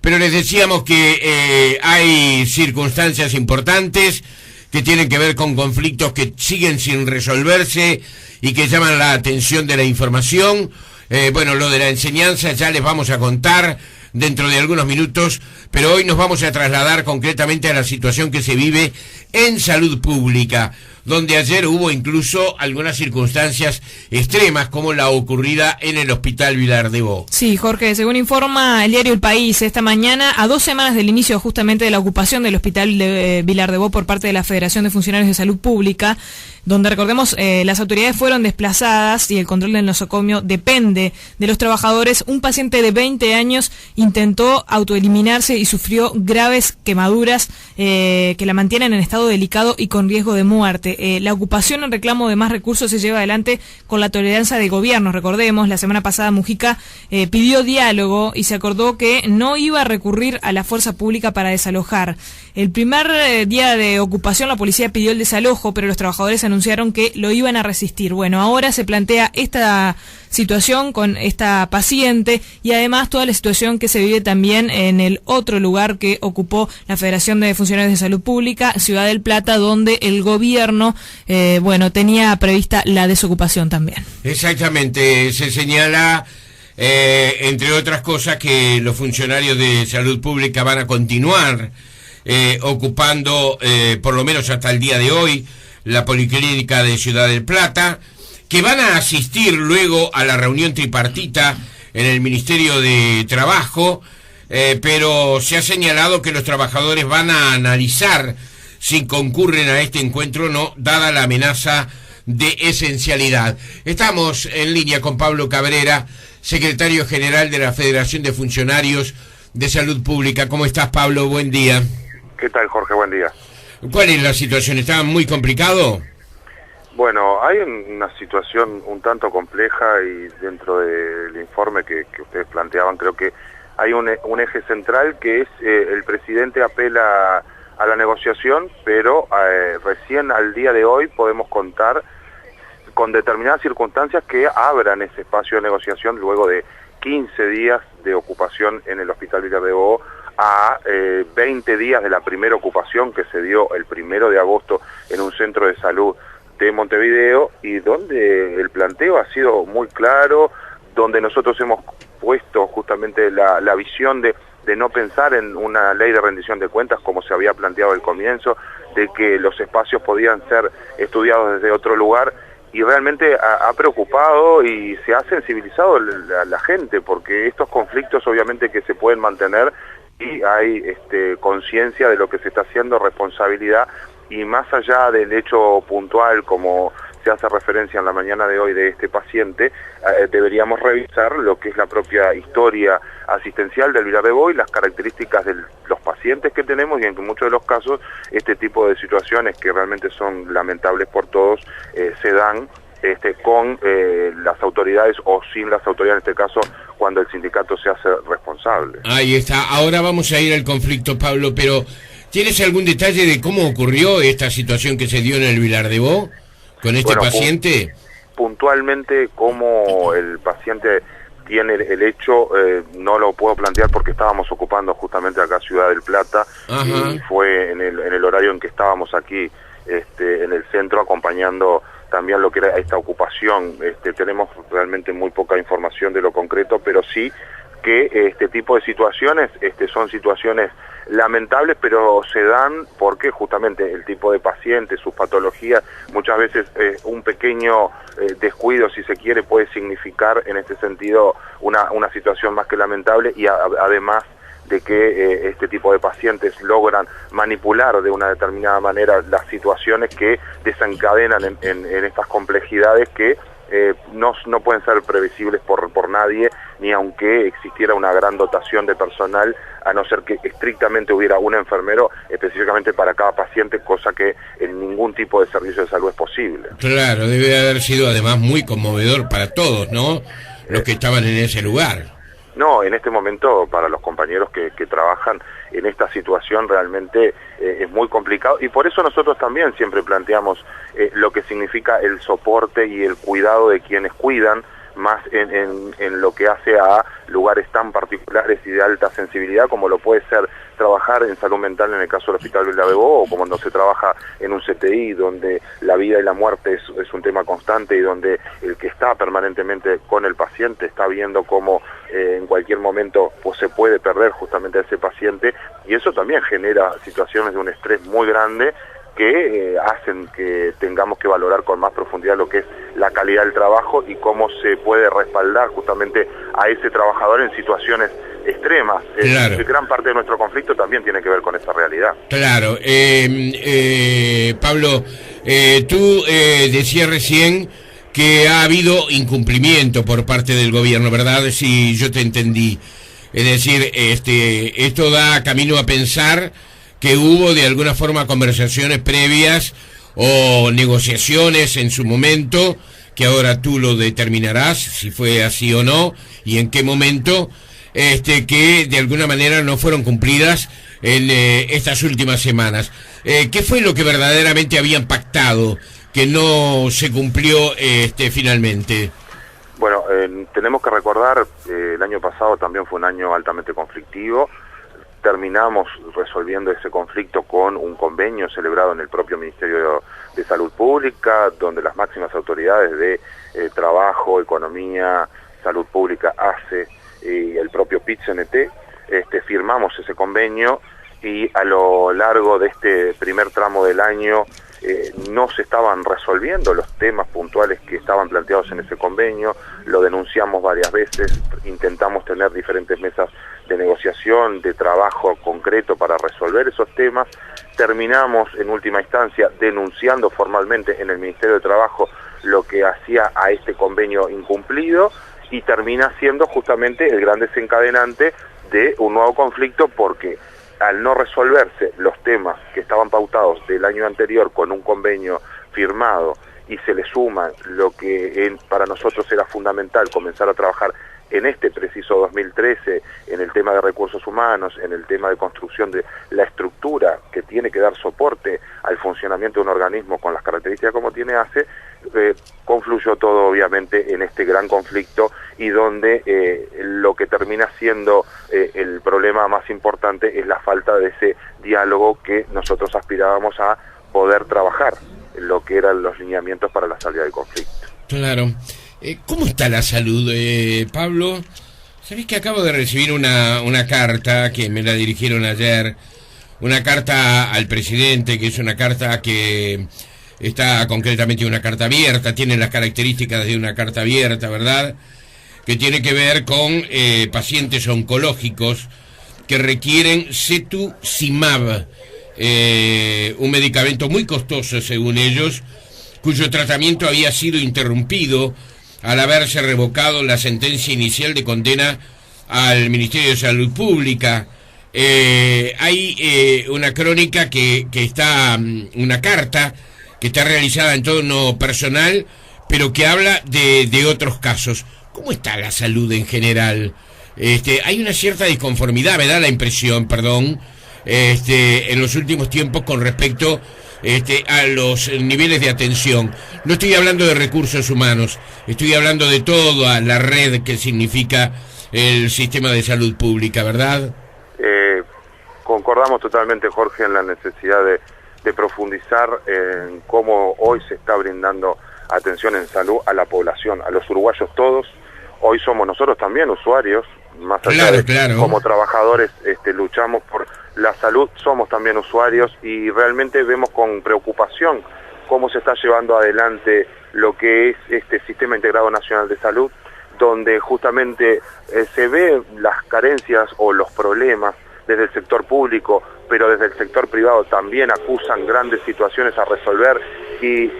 pero les decíamos que hay circunstancias importantes que tienen que ver con conflictos que siguen sin resolverse y que llaman la atención de la información. Bueno, lo de la enseñanza ya les vamos a contar dentro de algunos minutos, pero hoy nos vamos a trasladar concretamente a la situación que se vive en salud pública, donde ayer hubo incluso algunas circunstancias extremas, como la ocurrida en el Hospital Vilar-de-Bo. Sí, Jorge, según informa el diario El País, esta mañana, a 2 semanas del inicio justamente de la ocupación del Hospital de Vilar-de-Bo por parte de la Federación de Funcionarios de Salud Pública, donde, recordemos, las autoridades fueron desplazadas y el control del nosocomio depende de los trabajadores. Un paciente de 20 años intentó autoeliminarse y sufrió graves quemaduras que la mantienen en estado delicado y con riesgo de muerte. La ocupación en reclamo de más recursos se lleva adelante con la tolerancia de gobiernos. Recordemos, la semana pasada Mujica pidió diálogo y se acordó que no iba a recurrir a la fuerza pública para desalojar. El primer día de ocupación la policía pidió el desalojo, pero los trabajadores anunciaron que lo iban a resistir. Bueno, ahora se plantea esta situación con esta paciente y además toda la situación que se vive también en el otro lugar que ocupó la Federación de Funcionarios de Salud Pública, Ciudad del Plata, donde el gobierno tenía prevista la desocupación también. Exactamente, se señala entre otras cosas que los funcionarios de salud pública van a continuar ocupando por lo menos hasta el día de hoy la Policlínica de Ciudad del Plata, que van a asistir luego a la reunión tripartita en el Ministerio de Trabajo, pero se ha señalado que los trabajadores van a analizar si concurren a este encuentro o no, dada la amenaza de esencialidad. Estamos en línea con Pablo Cabrera, secretario general de la Federación de Funcionarios de Salud Pública. ¿Cómo estás, Pablo? Buen día. ¿Qué tal, Jorge? Buen día. ¿Cuál es la situación? ¿Está muy complicado? Bueno, hay una situación un tanto compleja y dentro del informe que ustedes planteaban creo que hay un eje central que es el presidente apela a la negociación, pero recién al día de hoy podemos contar con determinadas circunstancias que abran ese espacio de negociación luego de 15 días de ocupación en el Hospital Vilar-de-Bo a 20 días de la primera ocupación que se dio el 1 de agosto en un centro de salud de Montevideo, y donde el planteo ha sido muy claro, donde nosotros hemos puesto justamente la visión de no pensar en una ley de rendición de cuentas como se había planteado al comienzo, de que los espacios podían ser estudiados desde otro lugar, y realmente ha preocupado y se ha sensibilizado a la gente, porque estos conflictos obviamente que se pueden mantener y hay conciencia de lo que se está haciendo, responsabilidad, y más allá del hecho puntual como se hace referencia en la mañana de hoy de este paciente, deberíamos revisar lo que es la propia historia asistencial del Vilar-de-Bo y las características de los pacientes que tenemos, y en muchos de los casos este tipo de situaciones que realmente son lamentables por todos se dan con las autoridades o sin las autoridades, en este caso cuando el sindicato se hace responsable. Ahí está. Ahora vamos a ir al conflicto, Pablo, pero ¿tienes algún detalle de cómo ocurrió esta situación que se dio en el Vilar-de-Bo con este paciente? Puntualmente, cómo el paciente tiene el hecho, no lo puedo plantear porque estábamos ocupando justamente acá Ciudad del Plata. Ajá. Y fue en el horario en que estábamos aquí en el centro acompañando también lo que era esta ocupación. Tenemos realmente muy poca información de lo concreto, pero sí que este tipo de situaciones son situaciones lamentables, pero se dan porque justamente el tipo de paciente, sus patologías, muchas veces un pequeño descuido, si se quiere, puede significar en este sentido una situación más que lamentable, y además de que este tipo de pacientes logran manipular de una determinada manera las situaciones que desencadenan en estas complejidades que no pueden ser previsibles por nadie, ni aunque existiera una gran dotación de personal, a no ser que estrictamente hubiera un enfermero específicamente para cada paciente, cosa que en ningún tipo de servicio de salud es posible. Claro, debe de haber sido además muy conmovedor para todos, ¿no?, los que estaban en ese lugar. No, en este momento para los compañeros que trabajan en esta situación realmente es muy complicado, y por eso nosotros también siempre planteamos lo que significa el soporte y el cuidado de quienes cuidan más en lo que hace a lugares tan particulares y de alta sensibilidad como lo puede ser trabajar en salud mental en el caso del Hospital Villar de Bo, o como cuando se trabaja en un CTI donde la vida y la muerte es un tema constante y donde el que está permanentemente con el paciente está viendo cómo en cualquier momento pues se puede perder justamente a ese paciente, y eso también genera situaciones de un estrés muy grande que hacen que tengamos que valorar con más profundidad lo que es la calidad del trabajo y cómo se puede respaldar justamente a ese trabajador en situaciones extremas. Claro. Gran parte de nuestro conflicto también tiene que ver con esa realidad. Claro. Pablo, tú decías recién que ha habido incumplimiento por parte del gobierno, ¿verdad? Si yo te entendí. Es decir, esto da camino a pensar que hubo de alguna forma conversaciones previas o negociaciones en su momento, que ahora tú lo determinarás si fue así o no y en qué momento, que de alguna manera no fueron cumplidas en estas últimas semanas. ¿Qué fue lo que verdaderamente habían pactado que no se cumplió finalmente? Bueno, tenemos que recordar, el año pasado también fue un año altamente conflictivo. Terminamos resolviendo ese conflicto con un convenio celebrado en el propio Ministerio de Salud Pública, donde las máximas autoridades de Trabajo, Economía, Salud Pública, ACE y el propio PIT-CNT firmamos ese convenio, y a lo largo de este primer tramo del año no se estaban resolviendo los temas puntuales que estaban planteados en ese convenio. Lo denunciamos varias veces, intentamos tener diferentes mesas de negociación, de trabajo concreto para resolver esos temas. Terminamos en última instancia denunciando formalmente en el Ministerio de Trabajo lo que hacía a este convenio incumplido, y termina siendo justamente el gran desencadenante de un nuevo conflicto, porque al no resolverse los temas que estaban pautados del año anterior con un convenio firmado, y se le suma lo que para nosotros era fundamental, comenzar a trabajar en este preciso 2013, en el tema de recursos humanos, en el tema de construcción de la estructura que tiene que dar soporte al funcionamiento de un organismo con las características como tiene ACE, confluyó todo obviamente en este gran conflicto, y donde lo que termina siendo el problema más importante es la falta de ese diálogo que nosotros aspirábamos a poder trabajar en lo que eran los lineamientos para la salida del conflicto. Claro. ¿Cómo está la salud, Pablo? Sabés que acabo de recibir una carta que me la dirigieron ayer, una carta al presidente, que es una carta que está concretamente una carta abierta, tiene las características de una carta abierta, ¿verdad? Que tiene que ver con pacientes oncológicos que requieren cetuximab, un medicamento muy costoso según ellos, cuyo tratamiento había sido interrumpido al haberse revocado la sentencia inicial de condena al Ministerio de Salud Pública. Hay una crónica que está, una carta que está realizada en tono personal, pero que habla de otros casos. ¿Cómo está la salud en general? Hay una cierta disconformidad, me da la impresión, en los últimos tiempos con respecto a los niveles de atención. No estoy hablando de recursos humanos, estoy hablando de toda la red que significa el sistema de salud pública, ¿verdad? Concordamos totalmente, Jorge, en la necesidad de profundizar en cómo hoy se está brindando atención en salud a la población, a los uruguayos todos. Hoy somos nosotros también usuarios, más allá claro. Como trabajadores luchamos por la salud, somos también usuarios, y realmente vemos con preocupación cómo se está llevando adelante lo que es este Sistema Integrado Nacional de Salud, donde justamente se ven las carencias o los problemas desde el sector público, pero desde el sector privado también acusan grandes situaciones a resolver, y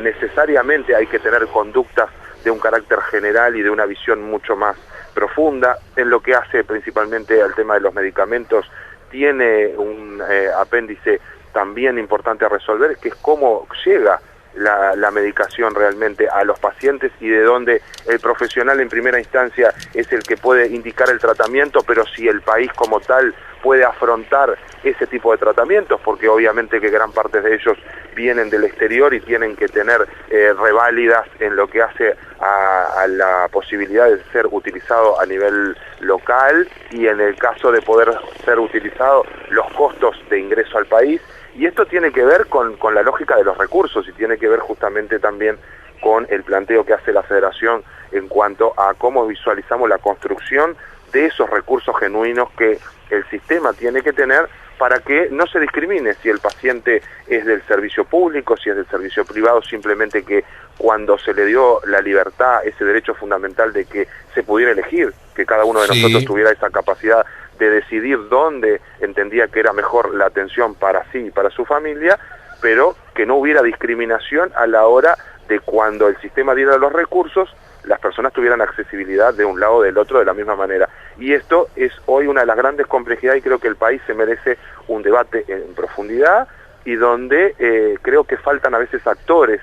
necesariamente hay que tener conductas de un carácter general y de una visión mucho más profunda. En lo que hace principalmente al tema de los medicamentos, tiene un apéndice también importante a resolver, que es cómo llega la medicación realmente a los pacientes, y de dónde el profesional en primera instancia es el que puede indicar el tratamiento, pero si el país como tal puede afrontar ese tipo de tratamientos, porque obviamente que gran parte de ellos vienen del exterior y tienen que tener reválidas en lo que hace a la posibilidad de ser utilizado a nivel local, y en el caso de poder ser utilizado, los costos de ingreso al país. Y esto tiene que ver con la lógica de los recursos, y tiene que ver justamente también con el planteo que hace la Federación en cuanto a cómo visualizamos la construcción de esos recursos genuinos que el sistema tiene que tener para que no se discrimine si el paciente es del servicio público, si es del servicio privado, simplemente que cuando se le dio la libertad, ese derecho fundamental de que se pudiera elegir, que cada uno de nosotros tuviera esa capacidad de decidir dónde entendía que era mejor la atención para sí y para su familia, pero que no hubiera discriminación a la hora de cuando el sistema diera los recursos, las personas tuvieran accesibilidad de un lado o del otro de la misma manera. Y esto es hoy una de las grandes complejidades, y creo que el país se merece un debate en profundidad, y donde creo que faltan a veces actores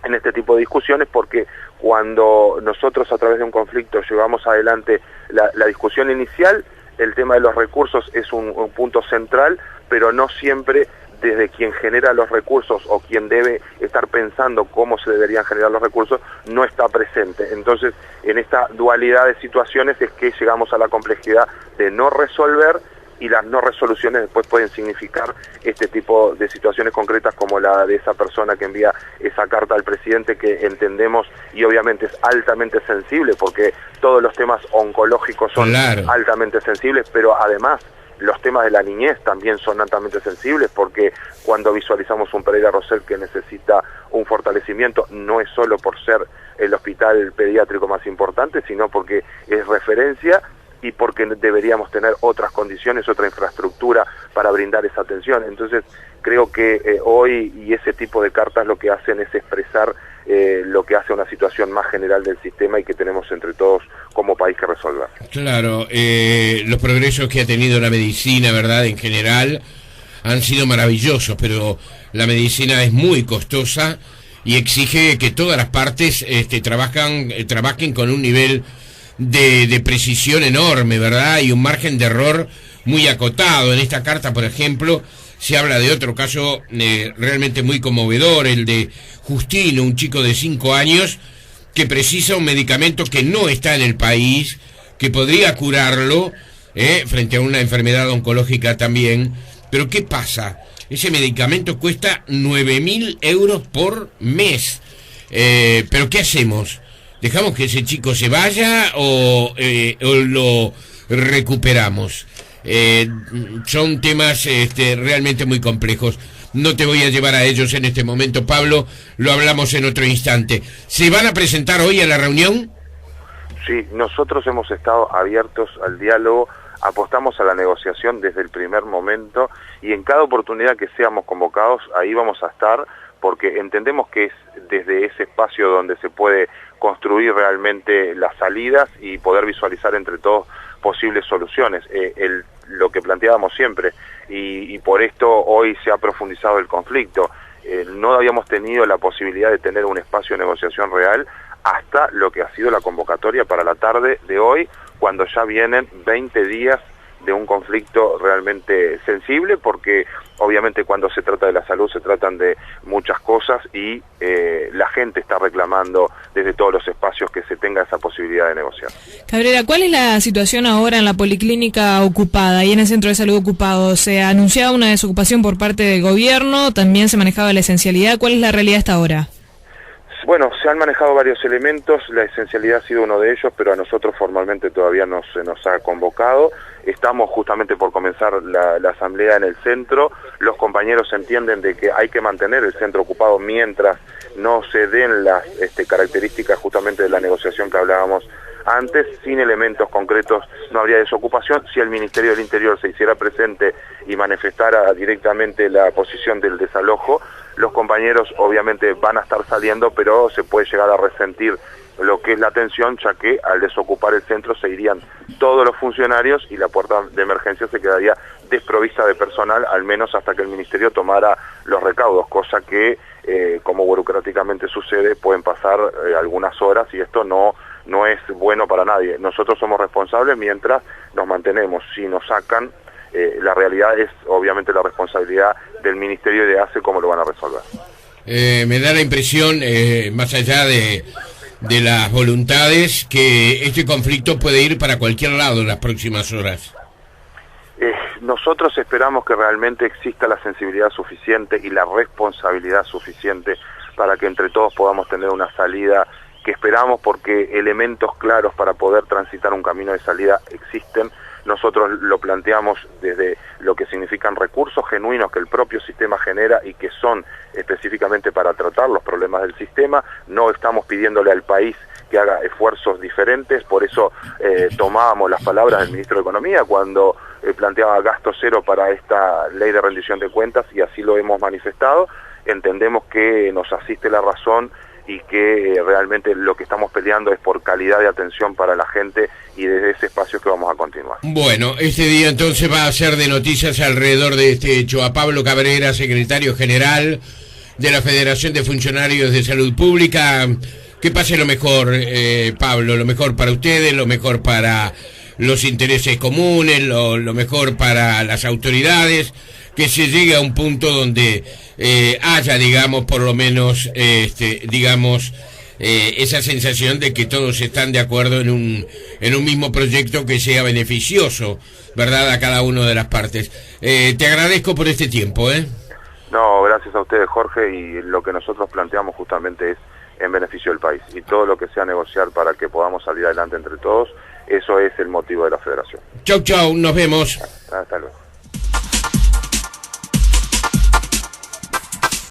en este tipo de discusiones, porque cuando nosotros a través de un conflicto llevamos adelante la discusión inicial, el tema de los recursos es un punto central, pero no siempre desde quien genera los recursos o quien debe estar pensando cómo se deberían generar los recursos, no está presente. Entonces, en esta dualidad de situaciones es que llegamos a la complejidad de no resolver, y las no resoluciones después pueden significar este tipo de situaciones concretas como la de esa persona que envía esa carta al presidente, que entendemos y obviamente es altamente sensible, porque todos los temas oncológicos son altamente sensibles, pero además los temas de la niñez también son altamente sensibles, porque cuando visualizamos un Pereira Rosell que necesita un fortalecimiento, no es solo por ser el hospital pediátrico más importante, sino porque es referencia y porque deberíamos tener otras condiciones, otra infraestructura para brindar esa atención. Entonces creo que hoy, y ese tipo de cartas lo que hacen es expresar lo que hace una situación más general del sistema y que tenemos entre todos como país que resolver. Claro, los progresos que ha tenido la medicina, ¿verdad?, en general, han sido maravillosos, pero la medicina es muy costosa y exige que todas las partes trabajen con un nivel de precisión enorme, ¿verdad?, y un margen de error muy acotado. En esta carta, por ejemplo, se habla de otro caso realmente muy conmovedor, el de Justino, un chico de 5 años que precisa un medicamento que no está en el país, que podría curarlo frente a una enfermedad oncológica también. Pero ¿qué pasa? Ese medicamento cuesta 9.000 euros por mes. ¿Pero qué hacemos? ¿Dejamos que ese chico se vaya o lo recuperamos? Son temas realmente muy complejos. No te voy a llevar a ellos en este momento, Pablo, lo hablamos en otro instante. ¿Se van a presentar hoy a la reunión? Sí, nosotros hemos estado abiertos al diálogo, apostamos a la negociación desde el primer momento, y en cada oportunidad que seamos convocados, ahí vamos a estar, porque entendemos que es desde ese espacio donde se puede construir realmente las salidas y poder visualizar entre todos posibles soluciones. Lo que planteábamos siempre, y por esto hoy se ha profundizado el conflicto. No habíamos tenido la posibilidad de tener un espacio de negociación real hasta lo que ha sido la convocatoria para la tarde de hoy, cuando ya vienen 20 días de un conflicto realmente sensible, porque obviamente cuando se trata de la salud se tratan de muchas cosas, y la gente está reclamando desde todos los espacios que se tenga esa posibilidad de negociar. Cabrera, ¿cuál es la situación ahora en la policlínica ocupada y en el centro de salud ocupado? ¿Se ha anunciado una desocupación por parte del gobierno? ¿También se manejaba la esencialidad? ¿Cuál es la realidad hasta ahora? Bueno, se han manejado varios elementos, la esencialidad ha sido uno de ellos, pero a nosotros formalmente todavía no se nos ha convocado. Estamos justamente por comenzar la asamblea en el centro. Los compañeros entienden de que hay que mantener el centro ocupado mientras no se den las características justamente de la negociación que hablábamos antes. Sin elementos concretos no habría desocupación. Si el Ministerio del Interior se hiciera presente y manifestara directamente la posición del desalojo, los compañeros obviamente van a estar saliendo, pero se puede llegar a resentir lo que es la atención, ya que al desocupar el centro se irían todos los funcionarios y la puerta de emergencia se quedaría desprovista de personal, al menos hasta que el Ministerio tomara los recaudos, cosa que, como burocráticamente sucede, pueden pasar algunas horas, y esto no es bueno para nadie. Nosotros somos responsables mientras nos mantenemos. Si nos sacan la realidad es obviamente la responsabilidad del Ministerio de ACE cómo lo van a resolver. Me da la impresión, más allá de las voluntades, que este conflicto puede ir para cualquier lado en las próximas horas. Nosotros esperamos que realmente exista la sensibilidad suficiente y la responsabilidad suficiente para que entre todos podamos tener una salida que esperamos, porque elementos claros para poder transitar un camino de salida existen. Nosotros lo planteamos desde lo que significan recursos genuinos que el propio sistema genera y que son específicamente para tratar los problemas del sistema. No estamos pidiéndole al país que haga esfuerzos diferentes, por eso tomábamos las palabras del ministro de Economía cuando planteaba gasto cero para esta ley de rendición de cuentas, y así lo hemos manifestado. Entendemos que nos asiste la razón y que realmente lo que estamos peleando es por calidad de atención para la gente, y desde ese espacio que vamos a continuar. Bueno, este día entonces va a ser de noticias alrededor de este hecho. A Pablo Cabrera, secretario general de la Federación de Funcionarios de Salud Pública. Que pase lo mejor, Pablo, lo mejor para ustedes, lo mejor para los intereses comunes, lo mejor para las autoridades, que se llegue a un punto donde haya, digamos, por lo menos, esa sensación de que todos están de acuerdo en un mismo proyecto que sea beneficioso, ¿verdad?, a cada una de las partes. Te agradezco por este tiempo, ¿eh? No, gracias a ustedes, Jorge, y lo que nosotros planteamos justamente es en beneficio del país, y todo lo que sea negociar para que podamos salir adelante entre todos, eso es el motivo de la Federación. Chau, chau, nos vemos. Hasta luego.